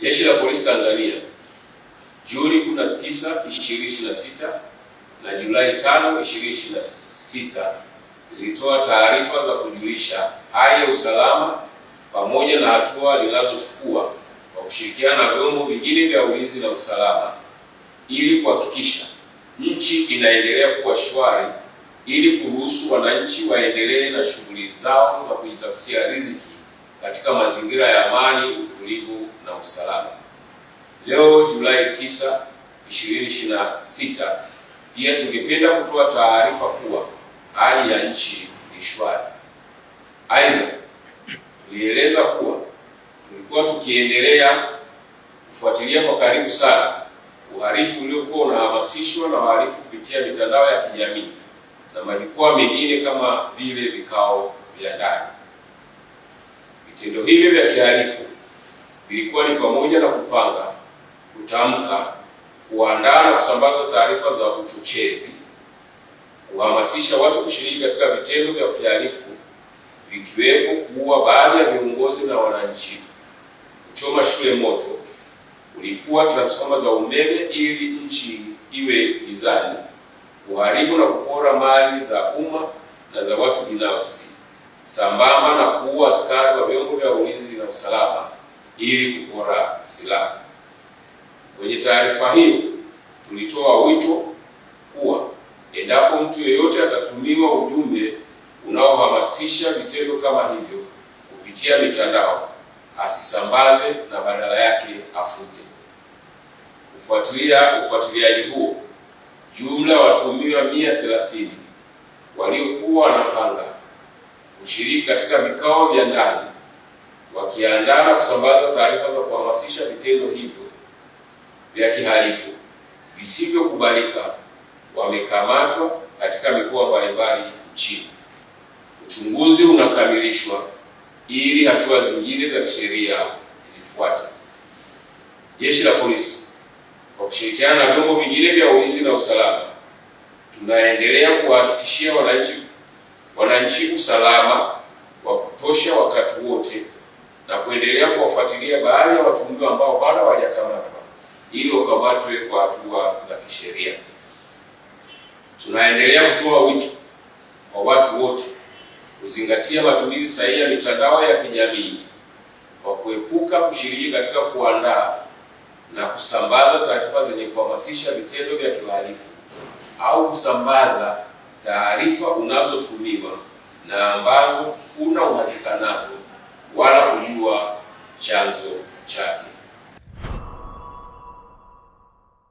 Jeshi la Polisi Tanzania Juni 19, 2026 na Julai 5, 2026 lilitoa taarifa za kujulisha hali ya usalama pamoja na hatua linazochukua kwa kushirikiana na vyombo vingine vya ulinzi na usalama ili kuhakikisha nchi inaendelea kuwa shwari, ili kuruhusu wananchi waendelee na shughuli zao za kujitafutia riziki katika mazingira ya amani, utulivu na usalama. Leo Julai 9, 2026 pia tungependa kutoa taarifa kuwa hali ya nchi ni shwari. Aidha, tulieleza kuwa tulikuwa tukiendelea kufuatilia kwa karibu sana uhalifu uliokuwa unahamasishwa na wahalifu kupitia mitandao ya kijamii na majukwaa mengine kama vile vikao vya ndani. Vitendo hivyo vya kihalifu vilikuwa ni pamoja na kupanga, kutamka, kuandaa na kusambaza taarifa za uchochezi, kuhamasisha watu kushiriki katika vitendo vya kihalifu vikiwepo kuua baadhi ya viongozi na wananchi, kuchoma shule moto, kulipua transforma za umeme ili nchi iwe gizani, kuharibu na kupora mali za umma na za watu binafsi, sambamba na kuua askari wa vyombo vya ulinzi na usalama ili kupora silaha. Kwenye taarifa hiyo tulitoa wito kuwa endapo mtu yeyote atatumiwa ujumbe unaohamasisha vitendo kama hivyo kupitia mitandao, asisambaze na badala yake afute. Ufuatiliaji huo, jumla ya watuhumiwa 130 waliokuwa wanapanga, kushiriki katika vikao vya ndani, wakiandaa na kusambaza taarifa za kuhamasisha vitendo hivyo vya kihalifu visivyokubalika wamekamatwa katika mikoa mbalimbali nchini. Uchunguzi unakamilishwa ili hatua zingine za kisheria zifuate. Jeshi la Polisi kwa kushirikiana na vyombo vingine vya ulinzi na usalama tunaendelea kuwahakikishia wananchi usalama wa kutosha wakati wote na kuendelea kuwafuatilia baadhi ya watuhumiwa ambao bado hawajakamatwa ili wakamatwe kwa hatua za kisheria. Tunaendelea kutoa wito kwa watu wote kuzingatia matumizi sahihi ya mitandao ya kijamii kwa kuepuka kushiriki katika kuandaa na kusambaza taarifa zenye kuhamasisha vitendo vya kihalifu au kusambaza taarifa unazotumiwa na ambazo huna uhakika nazo wala kujua chanzo chake.